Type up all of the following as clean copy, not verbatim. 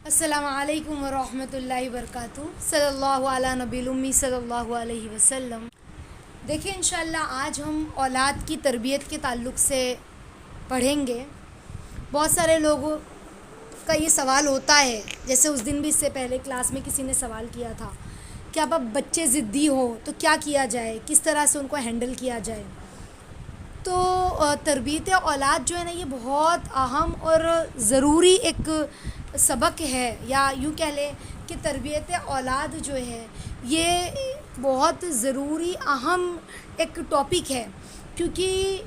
السلام علیکم ورحمۃ اللہ وبرکاتہ. صلی اللہ علیہ نبی الامی صلی اللہ علیہ وسلم. دیکھیں انشاءاللہ آج ہم اولاد کی تربیت کے تعلق سے پڑھیں گے. بہت سارے لوگوں کا یہ سوال ہوتا ہے، جیسے اس دن بھی اس سے پہلے کلاس میں کسی نے سوال کیا تھا کہ اب بچے ضدی ہوں تو کیا کیا جائے، کس طرح سے ان کو ہینڈل کیا جائے. تو تربیت اولاد جو ہے نا، یہ بہت اہم اور ضروری ایک سبق ہے، یا یوں کہہ لیں کہ تربیت اولاد جو ہے یہ بہت ضروری اہم ایک ٹاپک ہے. کیونکہ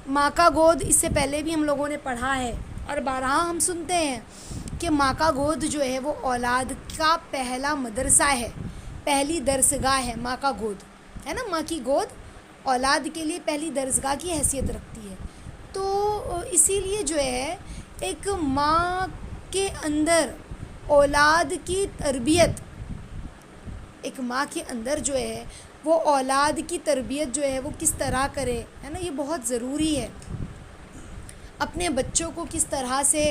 ماں کا گود اس سے پہلے بھی ہم لوگوں نے پڑھا ہے اور بارہا ہم سنتے ہیں کہ ماں کا گود جو ہے وہ اولاد کا پہلا مدرسہ ہے، پہلی درسگاہ ہے. ماں کا گود ہے نا، ماں کی گود اولاد کے لیے پہلی درسگاہ کی حیثیت رکھتی ہے. تو اسی لیے جو ہے ایک ماں کے اندر اولاد کی تربیت، ایک ماں کے اندر جو ہے وہ اولاد کی تربیت جو ہے وہ کس طرح کرے، ہے نا، یہ بہت ضروری ہے. اپنے بچوں کو کس طرح سے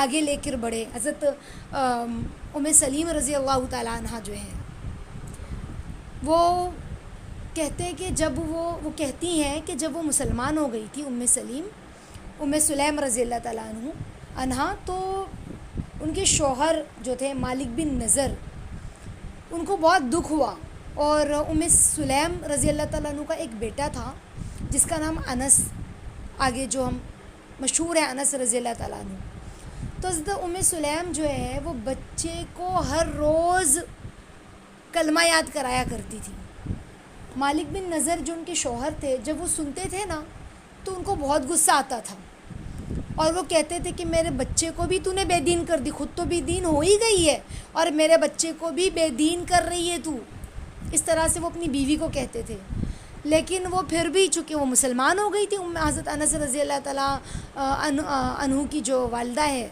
آگے لے کر بڑھے. حضرت ام سلیم رضی اللہ تعالیٰ عنہ جو ہیں وہ کہتے ہیں کہ جب وہ کہتی ہیں کہ جب وہ مسلمان ہو گئی تھی ام سلیم رضی اللہ تعالیٰ عنہ، تو ان کے شوہر جو تھے مالک بن نضر، ان کو بہت دکھ ہوا. اور ام سلیم رضی اللہ تعالیٰ عنہ کا ایک بیٹا تھا جس کا نام انس، آگے جو ہم مشہور ہے انس رضی اللہ تعالیٰ عنہ. تو حضرت ام سلیم جو ہے وہ بچے کو ہر روز کلمہ یاد کرایا کرتی تھی. مالک بن نضر جو ان کے شوہر تھے، جب وہ سنتے تھے نا تو ان کو بہت غصہ آتا تھا، اور وہ کہتے تھے کہ میرے بچے کو بھی تو نے بے دین کر دی، خود تو بے دین ہو ہی گئی ہے اور میرے بچے کو بھی بے دین کر رہی ہے تو. اس طرح سے وہ اپنی بیوی کو کہتے تھے. لیکن وہ پھر بھی چونکہ وہ مسلمان ہو گئی تھی، حضرت انس رضی اللہ تعالیٰ عنہ کی جو والدہ ہے،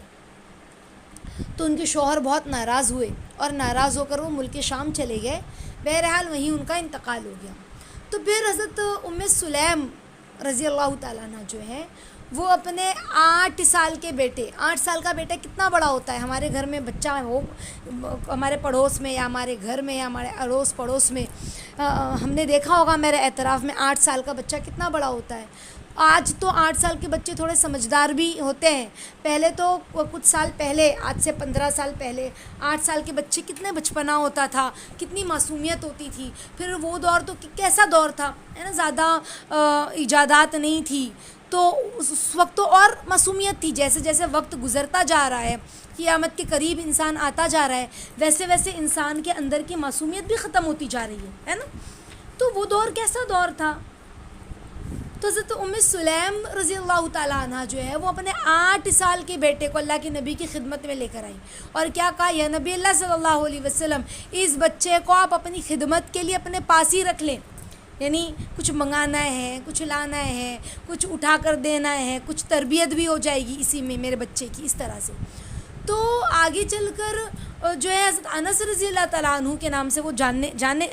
تو ان کے شوہر بہت ناراض ہوئے اور ناراض ہو کر وہ ملک شام چلے گئے. بہرحال وہیں ان کا انتقال ہو گیا. تو پھر حضرت ام سلیم رضی اللہ تعالیٰ عنہ جو ہے وہ اپنے 8 سال کے بیٹے، 8 سال کا بیٹا کتنا بڑا ہوتا ہے، ہمارے گھر میں بچہ وہ ہمارے پڑوس میں یا ہمارے گھر میں یا ہمارے اڑوس پڑوس میں ہم نے دیکھا ہوگا، میرے اعتراف میں 8 سال کا بچہ کتنا بڑا ہوتا ہے. آج تو 8 سال کے بچے تھوڑے سمجھدار بھی ہوتے ہیں. پہلے تو کچھ سال پہلے، آج سے 15 سال پہلے 8 سال کے بچے کتنے بچپنا ہوتا تھا، کتنی معصومیت ہوتی تھی. پھر وہ دور تو کیسا دور تھا، ہے نا، زیادہ ایجادات نہیں تھی، تو اس وقت تو اور معصومیت تھی. جیسے جیسے وقت گزرتا جا رہا ہے، قیامت کے قریب انسان آتا جا رہا ہے، ویسے ویسے انسان کے اندر کی معصومیت بھی ختم ہوتی جا رہی ہے نا. تو وہ دور کیسا دور تھا. تو حضرت ام سلیم رضی اللہ تعالیٰ عنہ جو ہے وہ اپنے 8 سال کے بیٹے کو اللہ کے نبی کی خدمت میں لے کر آئی اور کیا کہا، یا نبی اللہ صلی اللہ علیہ وسلم، اس بچے کو آپ اپنی خدمت کے لیے اپنے پاس ہی رکھ لیں. یعنی کچھ منگانا ہے، کچھ لانا ہے، کچھ اٹھا کر دینا ہے، کچھ تربیت بھی ہو جائے گی اسی میں میرے بچے کی، اس طرح سے. تو آگے چل کر جو ہے حضرت انس رضی اللہ تعالیٰ عنہ کے نام سے وہ جانے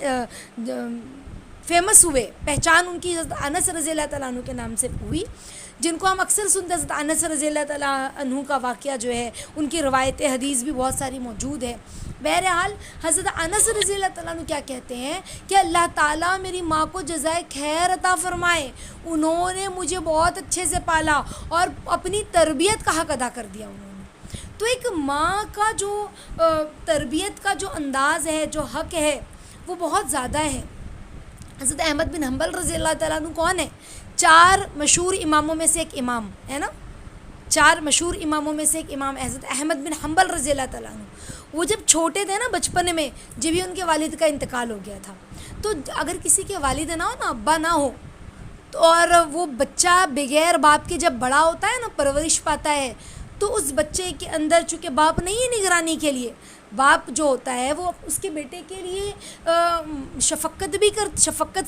فیمس ہوئے. پہچان ان کی حضرت انس رضی اللہ تعالیٰ عنہ کے نام سے ہوئی، جن کو ہم اکثر سنتے ہیں. حضرت انس رضی اللہ تعالیٰ عنہ کا واقعہ جو ہے، ان کی روایت حدیث بھی بہت ساری موجود ہے. بہرحال حضرت انس رضی اللہ تعالیٰ عنہ کیا کہتے ہیں کہ اللہ تعالیٰ میری ماں کو جزائے خیر عطا فرمائے، انہوں نے مجھے بہت اچھے سے پالا اور اپنی تربیت کا حق ادا کر دیا انہوں نے. تو ایک ماں کا جو تربیت کا جو انداز ہے، جو حق ہے، وہ بہت زیادہ ہے. حضرت احمد بن حنبل رضی اللہ تعالیٰ عنہ کون ہے؟ 4 مشہور اماموں میں سے ایک امام ہے نا، 4 مشہور اماموں میں سے ایک امام حضرت احمد بن حنبل رضی اللہ تعالیٰ عنہ. وہ جب چھوٹے تھے نا، بچپن میں، جب ہی ان کے والد کا انتقال ہو گیا تھا. تو اگر کسی کے والد نہ ہو نا، ابا نہ ہو، تو اور وہ بچہ بغیر باپ کے جب بڑا ہوتا ہے نا، پرورش پاتا ہے، تو اس بچے کے اندر چونکہ باپ نہیں ہے نگرانی کے لیے، باپ جو ہوتا ہے وہ اس کے بیٹے کے لیے شفقت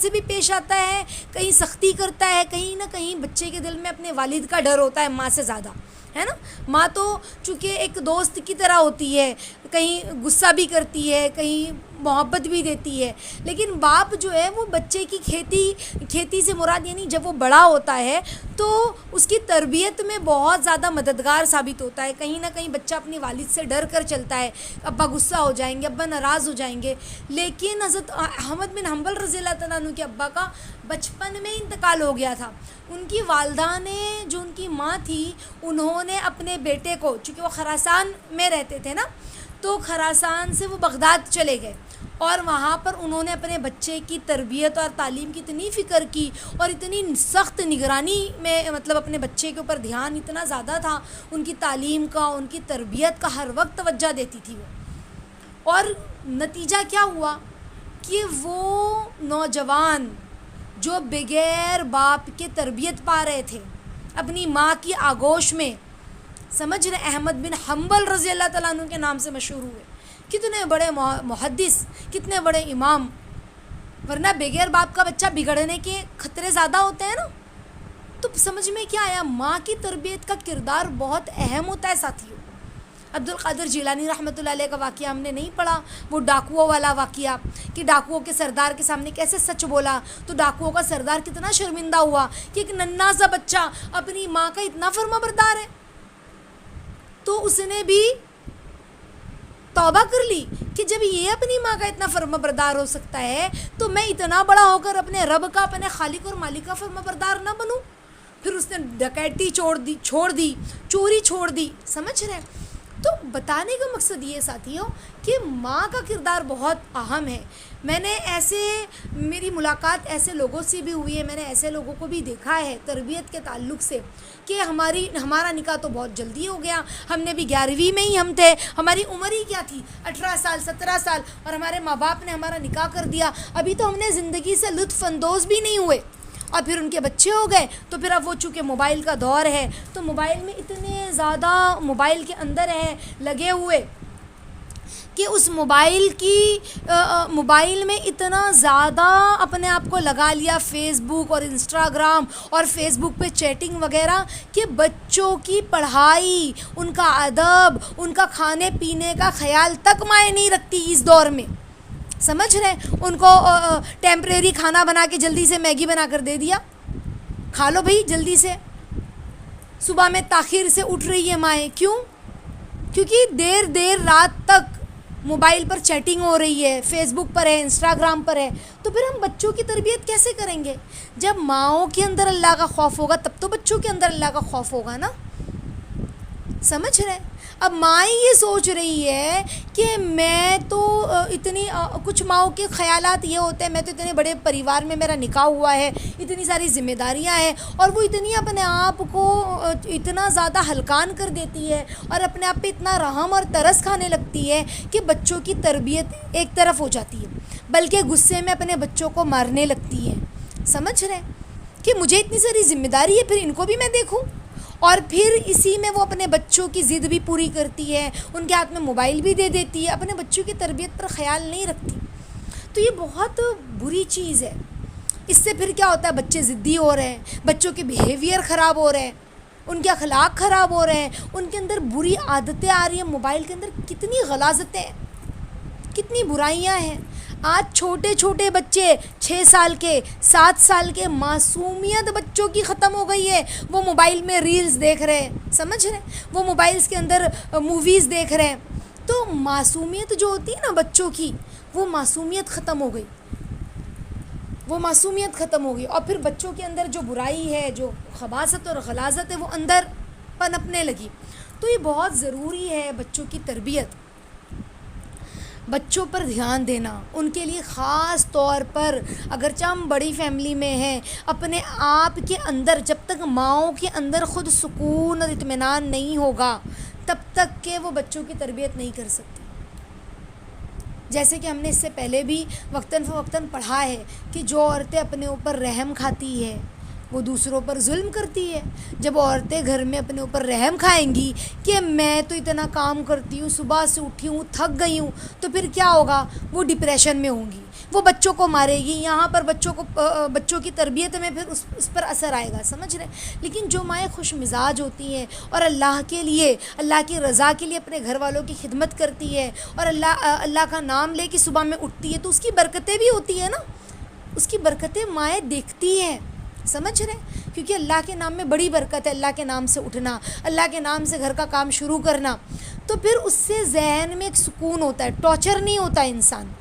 سے بھی پیش آتا ہے، کہیں سختی کرتا ہے، کہیں نہ کہیں بچے کے دل میں اپنے والد کا ڈر ہوتا ہے ماں سے زیادہ، ہے نا. ماں تو چونکہ ایک دوست کی طرح ہوتی ہے، کہیں غصہ بھی کرتی ہے، کہیں محبت بھی دیتی ہے، لیکن باپ جو ہے وہ بچے کی کھیتی سے مراد یعنی جب وہ بڑا ہوتا ہے تو اس کی تربیت میں بہت زیادہ مددگار ثابت ہوتا ہے. کہیں نہ کہیں بچہ اپنے والد سے ڈر کر چلتا ہے، ابا غصہ ہو جائیں گے، ابا ناراض ہو جائیں گے. لیکن حضرت احمد بن حنبل رضی اللہ تعالیٰ عنہ کے ابا کا بچپن میں انتقال ہو گیا تھا. ان کی والدہ نے، جو ان کی ماں تھی، انہوں نے اپنے بیٹے کو، چونکہ وہ خراسان میں رہتے تھے نا، تو خراسان سے وہ بغداد چلے گئے اور وہاں پر انہوں نے اپنے بچے کی تربیت اور تعلیم کی اتنی فکر کی اور اتنی سخت نگرانی میں، مطلب اپنے بچے کے اوپر دھیان اتنا زیادہ تھا، ان کی تعلیم کا، ان کی تربیت کا ہر وقت توجہ دیتی تھی وہ. اور نتیجہ کیا ہوا کہ وہ نوجوان جو بغیر باپ کے تربیت پا رہے تھے اپنی ماں کی آغوش میں، سمجھ رہے، احمد بن حنبل رضی اللہ تعالیٰ عنہ کے نام سے مشہور ہوئے. کتنے بڑے محدث، کتنے بڑے امام. ورنہ بغیر باپ کا بچہ بگڑنے کے خطرے زیادہ ہوتے ہیں نا. تو سمجھ میں کیا آیا، ماں کی تربیت کا کردار بہت اہم ہوتا ہے ساتھیوں. عبد القادر جیلانی رحمۃ اللہ علیہ کا واقعہ ہم نے نہیں پڑھا، وہ ڈاکوؤں والا واقعہ کہ ڈاکوؤں کے سردار کے سامنے کیسے سچ بولا تو ڈاکوؤں کا سردار کتنا شرمندہ ہوا کہ ایک ننھا سا بچہ اپنی ماں کا اتنا فرما بردار ہے. تو اس نے بھی توبہ کر لی کہ جب یہ اپنی ماں کا اتنا فرما بردار ہو سکتا ہے تو میں اتنا بڑا ہو کر اپنے رب کا، اپنے خالق اور مالک کا فرما بردار نہ بنوں. پھر اس نے ڈکیتی چھوڑ دی، چوری چھوڑ دی. سمجھ رہے ہیں؟ تو بتانے کا مقصد یہ ساتھیوں کہ ماں کا کردار بہت اہم ہے. میری ملاقات ایسے لوگوں سے بھی ہوئی ہے، میں نے ایسے لوگوں کو بھی دیکھا ہے تربیت کے تعلق سے کہ ہمارا نکاح تو بہت جلدی ہو گیا، ہم نے بھی 11ویں میں ہی ہم تھے، ہماری عمر ہی کیا تھی 18 سال 17 سال، اور ہمارے ماں باپ نے ہمارا نکاح کر دیا، ابھی تو ہم نے زندگی سے لطف اندوز بھی نہیں ہوئے. اور پھر ان کے بچے ہو گئے تو پھر اب وہ چونکہ موبائل کا دور ہے تو موبائل میں اتنے زیادہ موبائل کے اندر ہیں لگے ہوئے کہ اس موبائل میں اتنا زیادہ اپنے آپ کو لگا لیا، فیس بک اور انسٹاگرام اور فیس بک پہ چیٹنگ وغیرہ، کہ بچوں کی پڑھائی، ان کا ادب، ان کا کھانے پینے کا خیال تک مائع نہیں رکھتی اس دور میں. سمجھ رہے ہیں؟ ان کو ٹیمپریری کھانا بنا کے جلدی سے میگی بنا کر دے دیا، کھا لو بھائی جلدی سے. صبح میں تاخیر سے اٹھ رہی ہے مائیں، کیوں؟ کیونکہ دیر رات تک موبائل پر چیٹنگ ہو رہی ہے، فیس بک پر ہے، انسٹاگرام پر ہے. تو پھر ہم بچوں کی تربیت کیسے کریں گے؟ جب ماؤں کے اندر اللہ کا خوف ہوگا تب تو بچوں کے اندر اللہ کا خوف ہوگا نا. سمجھ رہے ہیں؟ اب ماں یہ سوچ رہی ہے کہ میں تو اتنی، کچھ ماؤں کے خیالات یہ ہوتے ہیں میں تو اتنے بڑے پریوار میں میرا نکاح ہوا ہے، اتنی ساری ذمہ داریاں ہیں، اور وہ اتنی اپنے آپ کو اتنا زیادہ ہلکان کر دیتی ہے اور اپنے آپ پہ اتنا رحم اور ترس کھانے لگتی ہے کہ بچوں کی تربیت ایک طرف ہو جاتی ہے، بلکہ غصے میں اپنے بچوں کو مارنے لگتی ہے. سمجھ رہے ہیں کہ مجھے اتنی ساری ذمہ داری ہے، پھر ان کو بھی میں دیکھوں. اور پھر اسی میں وہ اپنے بچوں کی ضد بھی پوری کرتی ہے، ان کے ہاتھ میں موبائل بھی دے دیتی ہے، اپنے بچوں کی تربیت پر خیال نہیں رکھتی. تو یہ بہت بری چیز ہے. اس سے پھر کیا ہوتا ہے، بچے ضدی ہو رہے ہیں، بچوں کے بیہیویئر خراب ہو رہے ہیں، ان کے اخلاق خراب ہو رہے ہیں، ان کے اندر بری عادتیں آ رہی ہیں. موبائل کے اندر کتنی غلاظتیں ہیں، کتنی برائیاں ہیں. آج چھوٹے چھوٹے بچے 6 سال کے 7 سال کے، معصومیت بچوں کی ختم ہو گئی ہے. وہ موبائل میں ریلز دیکھ رہے ہیں، سمجھ رہے ہیں، وہ موبائلز کے اندر موویز دیکھ رہے ہیں. تو معصومیت جو ہوتی ہے نا بچوں کی، وہ معصومیت ختم ہو گئی، اور پھر بچوں کے اندر جو برائی ہے، جو خباثت اور غلاظت ہے، وہ اندر پنپنے لگی. تو یہ بہت ضروری ہے بچوں کی تربیت، بچوں پر دھیان دینا. ان کے لیے خاص طور پر، اگرچہ ہم بڑی فیملی میں ہیں، اپنے آپ کے اندر جب تک ماؤں کے اندر خود سکون اور اطمینان نہیں ہوگا تب تک کہ وہ بچوں کی تربیت نہیں کر سکتی. جیسے کہ ہم نے اس سے پہلے بھی وقتاً فوقتاً پڑھا ہے کہ جو عورتیں اپنے اوپر رحم کھاتی ہے، وہ دوسروں پر ظلم کرتی ہے. جب عورتیں گھر میں اپنے اوپر رحم کھائیں گی کہ میں تو اتنا کام کرتی ہوں، صبح سے اٹھی ہوں، تھک گئی ہوں، تو پھر کیا ہوگا؟ وہ ڈپریشن میں ہوں گی، وہ بچوں کو مارے گی. یہاں پر بچوں کی تربیت میں پھر اس پر اثر آئے گا. سمجھ رہے؟ لیکن جو مائیں خوش مزاج ہوتی ہیں اور اللہ کے لیے، اللہ کی رضا کے لیے اپنے گھر والوں کی خدمت کرتی ہے اور اللہ کا نام لے کے صبح میں اٹھتی ہے، تو اس کی برکتیں بھی ہوتی ہیں نا. اس کی برکتیں مائیں دیکھتی ہیں. سمجھ رہے؟ کیونکہ اللہ کے نام میں بڑی برکت ہے. اللہ کے نام سے اٹھنا، اللہ کے نام سے گھر کا کام شروع کرنا، تو پھر اس سے ذہن میں ایک سکون ہوتا ہے، ٹارچر نہیں ہوتا انسان.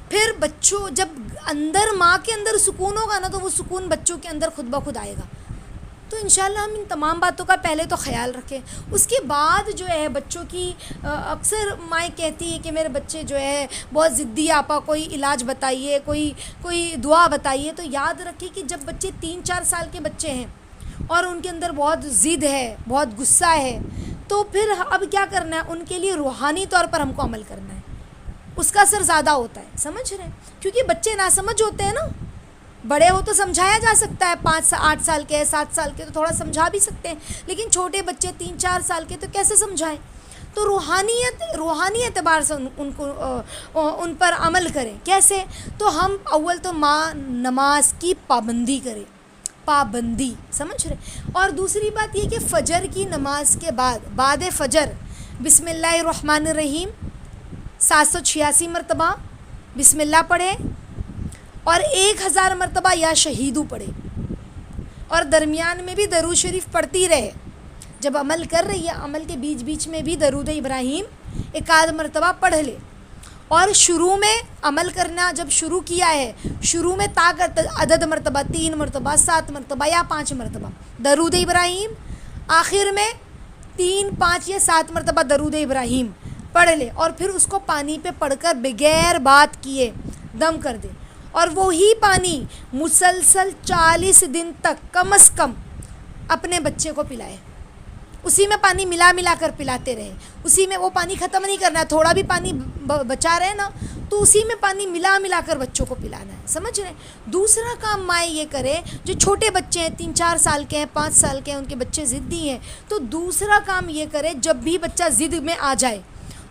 پھر بچوں جب اندر ماں کے اندر سکون ہوگا نا، تو وہ سکون بچوں کے اندر خود بخود آئے گا. تو انشاءاللہ ہم ان تمام باتوں کا پہلے تو خیال رکھیں. اس کے بعد جو ہے بچوں کی اکثر مائیں کہتی ہے کہ میرے بچے جو ہے بہت ضدی، آپا کوئی علاج بتائیے، کوئی دعا بتائیے. تو یاد رکھیں کہ جب بچے 3-4 سال کے بچے ہیں اور ان کے اندر بہت ضد ہے، بہت غصہ ہے، تو پھر اب کیا کرنا ہے؟ ان کے لیے روحانی طور پر ہم کو عمل کرنا ہے. اس کا اثر زیادہ ہوتا ہے. سمجھ رہے ہیں؟ کیونکہ بچے ناسمجھ ہوتے ہیں نا. بڑے ہو تو سمجھایا جا سکتا ہے، 5-8 سال کے، 7 سال کے تو تھوڑا سمجھا بھی سکتے ہیں، لیکن چھوٹے بچے 3-4 سال کے تو کیسے سمجھائیں؟ تو روحانی اعتبار سے ان پر عمل کریں. کیسے؟ تو ہم اول تو نماز کی پابندی کریں. پابندی، سمجھ رہے؟ اور دوسری بات یہ کہ فجر کی نماز کے بعد فجر بسم اللہ الرحمن الرحیم 786 مرتبہ بسم اللہ پڑھے اور 1000 مرتبہ یا شہیدو پڑھے، اور درمیان میں بھی درود شریف پڑھتی رہے. جب عمل کر رہی ہے، عمل کے بیچ میں بھی درود ابراہیم 1 مرتبہ پڑھ لے. اور شروع میں عمل کرنا جب شروع کیا ہے، شروع میں عدد مرتبہ 3 مرتبہ 7 مرتبہ یا 5 مرتبہ درود ابراہیم، آخر میں 3 5 یا 7 مرتبہ درود ابراہیم پڑھ لے، اور پھر اس کو پانی پہ پڑھ کر بغیر بات کیے دم کر دے. اور وہی پانی مسلسل 40 دن تک کم از کم اپنے بچے کو پلائے. اسی میں پانی ملا کر پلاتے رہے. اسی میں وہ پانی ختم نہیں کرنا ہے. تھوڑا بھی پانی بچا رہے نا تو اسی میں پانی ملا کر بچوں کو پلانا ہے. سمجھ رہے ہیں؟ دوسرا کام مائیں یہ کرے جو چھوٹے بچے ہیں، 3-4 سال کے ہیں، 5 سال کے ہیں، ان کے بچے ضدی ہیں، تو دوسرا کام یہ کرے جب بھی بچہ ضد میں آ جائے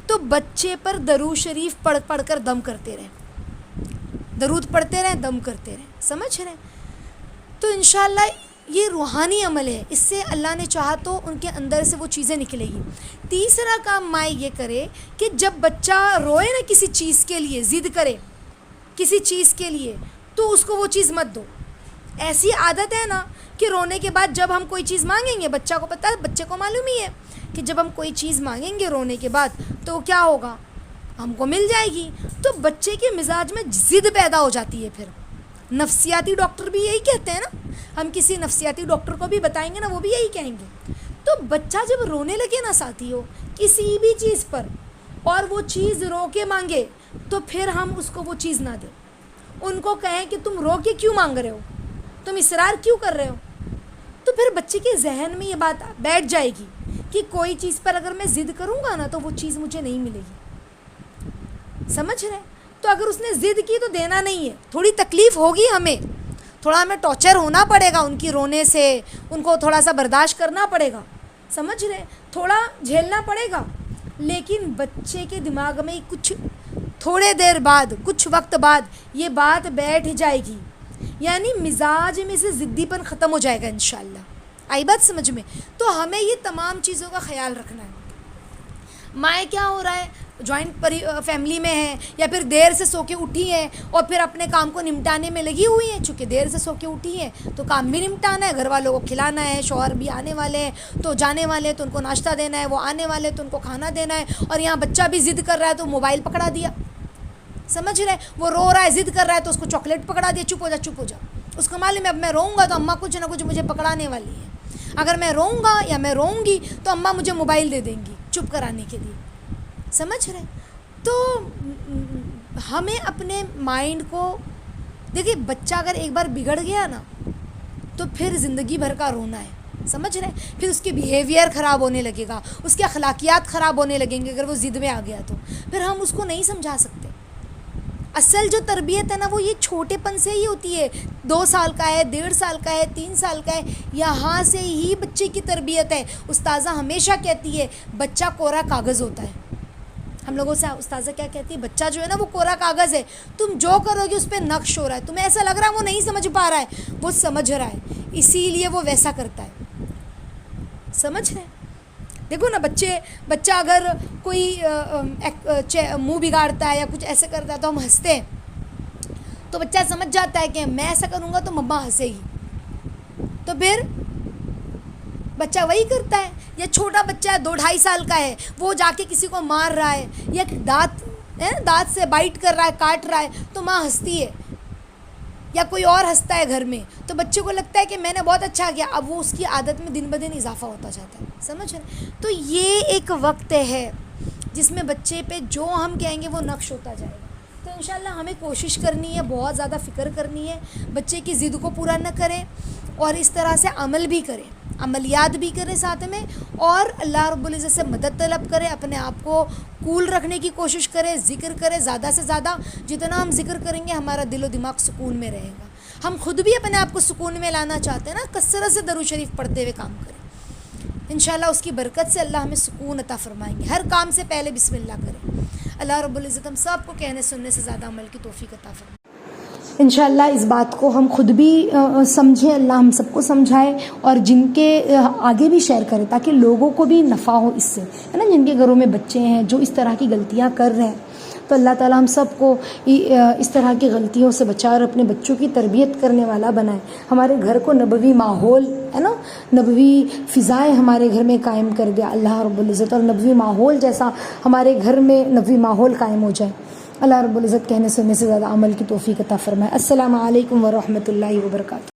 تو بچے پر درود شریف پڑھ کر دم کرتے رہیں. درود پڑھتے رہیں، دم کرتے رہیں. سمجھ رہے ہیں؟ تو انشاءاللہ یہ روحانی عمل ہے. اس سے اللہ نے چاہا تو ان کے اندر سے وہ چیزیں نکلے گی. تیسرا کام مائیں یہ کرے کہ جب بچہ روئے نا کسی چیز کے لیے، ضد کرے کسی چیز کے لیے، تو اس کو وہ چیز مت دو. ایسی عادت ہے نا کہ رونے کے بعد جب ہم کوئی چیز مانگیں گے، بچہ کو پتہ ہے، بچے کو معلوم ہی ہے کہ جب ہم کوئی چیز مانگیں گے رونے کے بعد تو کیا ہوگا؟ ہم کو مل جائے گی. تو بچے کے مزاج میں ضد پیدا ہو جاتی ہے. پھر نفسیاتی ڈاکٹر بھی یہی کہتے ہیں نا، ہم کسی نفسیاتی ڈاکٹر کو بھی بتائیں گے نا، وہ بھی یہی کہیں گے. تو بچہ جب رونے لگے نا ساتھی ہو کسی بھی چیز پر، اور وہ چیز رو کے مانگے، تو پھر ہم اس کو وہ چیز نہ دیں. ان کو کہیں کہ تم رو کے کیوں مانگ رہے ہو، تم اصرار کیوں کر رہے ہو. تو پھر بچے کے ذہن میں یہ بات بیٹھ جائے گی کہ کوئی چیز پر اگر میں ضد کروں گا نا تو وہ چیز مجھے نہیں ملے گی. سمجھ رہے؟ تو اگر اس نے ضد کی تو دینا نہیں ہے. تھوڑی تکلیف ہوگی، تھوڑا ہمیں ٹارچر ہونا پڑے گا ان کی رونے سے، ان کو تھوڑا سا برداشت کرنا پڑے گا. سمجھ رہے؟ تھوڑا جھیلنا پڑے گا. لیکن بچے کے دماغ میں تھوڑے دیر بعد، کچھ وقت بعد یہ بات بیٹھ جائے گی، یعنی مزاج میں سے ضدی پن ختم ہو جائے گا انشاءاللہ. آئی بات سمجھ میں؟ تو ہمیں یہ تمام چیزوں کا خیال رکھنا ہے. مائیں کیا ہو رہا ہے، جوائنٹ فیملی میں ہیں یا پھر دیر سے سو کے اٹھی ہیں اور پھر اپنے کام کو نمٹانے میں لگی ہوئی ہیں. چونکہ دیر سے سو کے اٹھی ہیں تو کام بھی نمٹانا ہے، گھر والوں کو کھلانا ہے، شوہر بھی آنے والے ہیں تو جانے والے ہیں تو ان کو ناشتہ دینا ہے، وہ آنے والے تو ان کو کھانا دینا ہے، اور یہاں بچہ بھی ضد کر رہا ہے تو موبائل پکڑا دیا. سمجھ رہے؟ وہ رو رہا ہے، ضد کر رہا ہے تو اس کو چاکلیٹ پکڑا دیا، چپ ہو جا. اس کو معلوم ہے اب میں روؤں گا تو اماں کچھ نہ کچھ مجھے پکڑانے والی ہے. اگر میں روؤں گا یا میں روؤں گی تو اماں مجھے موبائل دے دیں گی چپ کرانے کے لیے. سمجھ رہے؟ تو ہمیں اپنے مائنڈ کو دیکھیے، بچہ اگر ایک بار بگڑ گیا نا تو پھر زندگی بھر کا رونا ہے. سمجھ رہے؟ پھر اس کے بیہیویئر خراب ہونے لگے گا، اس کے اخلاقیات خراب ہونے لگیں گے. اگر وہ ضد میں آ گیا تو پھر ہم اس کو نہیں سمجھا سکتے. اصل جو تربیت ہے نا وہ یہ چھوٹے پن سے ہی ہوتی ہے. 2 سال کا ہے, 1.5 سال کا ہے, 3 سال کا ہے, یہاں سے ہی بچے کی تربیت ہے. استاذہ ہمیشہ کہتی ہے بچہ کوڑا کاغذ ہوتا ہے. ہم لوگوں سے استاذہ کیا کہتی ہے, بچہ جو ہے نا وہ کوڑا کاغذ ہے, تم جو کرو گے اس پہ نقش ہو رہا ہے, تمہیں ایسا لگ رہا ہے وہ نہیں سمجھ پا رہا ہے, وہ سمجھ رہا ہے, اسی لیے وہ ویسا کرتا ہے. سمجھ رہے ہیں؟ دیکھو نا بچہ اگر کوئی منہ بگاڑتا ہے یا کچھ ایسے کرتا ہے تو ہم ہنستے ہیں, تو بچہ سمجھ جاتا ہے کہ میں ایسا کروں گا تو مما ہنسے گی, تو پھر بچہ وہی کرتا ہے. یا چھوٹا بچہ ہے 2-2.5 سال کا ہے, وہ جا کے کسی کو مار رہا ہے یا دانت سے بائٹ کر رہا ہے, کاٹ رہا ہے, تو ماں ہنستی ہے, یا کوئی اور ہنستا ہے گھر میں, تو بچے کو لگتا ہے کہ میں نے بہت اچھا کیا. اب وہ اس کی عادت میں دن بدن اضافہ ہوتا جاتا ہے. سمجھ رہے؟ تو یہ ایک وقت ہے جس میں بچے پہ جو ہم کہیں گے وہ نقش ہوتا جائے گا. تو انشاءاللہ ہمیں کوشش کرنی ہے, بہت زیادہ فکر کرنی ہے, بچے کی ضد کو پورا نہ کریں اور اس طرح سے عمل بھی کریں, عملیات بھی کریں ساتھ میں, اور اللہ رب العزت سے مدد طلب کریں, اپنے آپ کو کول رکھنے کی کوشش کریں, ذکر کریں زیادہ سے زیادہ. جتنا ہم ذکر کریں گے ہمارا دل و دماغ سکون میں رہے گا. ہم خود بھی اپنے آپ کو سکون میں لانا چاہتے ہیں نا, کثرت سے درود شریف پڑھتے ہوئے کام کریں. انشاءاللہ اس کی برکت سے اللہ ہمیں سکون عطا فرمائیں گے. ہر کام سے پہلے بسم اللہ کریں. اللہ رب العزت ہم سب کو کہنے سننے سے زیادہ عمل کی توفیق عطا فرمائے. انشاءاللہ اس بات کو ہم خود بھی سمجھیں, اللہ ہم سب کو سمجھائے, اور جن کے آگے بھی شیئر کریں تاکہ لوگوں کو بھی نفع ہو اس سے, ہے نا. جن کے گھروں میں بچے ہیں جو اس طرح کی غلطیاں کر رہے ہیں, تو اللہ تعالیٰ ہم سب کو اس طرح کی غلطیوں سے بچا اور اپنے بچوں کی تربیت کرنے والا بنائے. ہمارے گھر کو نبوی ماحول, ہے نا, نبوی فضائیں ہمارے گھر میں قائم کر دیا اللہ رب العزت, اور نبوی ماحول جیسا ہمارے گھر میں نبوی ماحول قائم ہو جائے. اللہ رب العزت کہنے سننے سے زیادہ عمل کی توفیق عطا فرمائے. السلام علیکم ورحمۃ اللہ وبرکاتہ.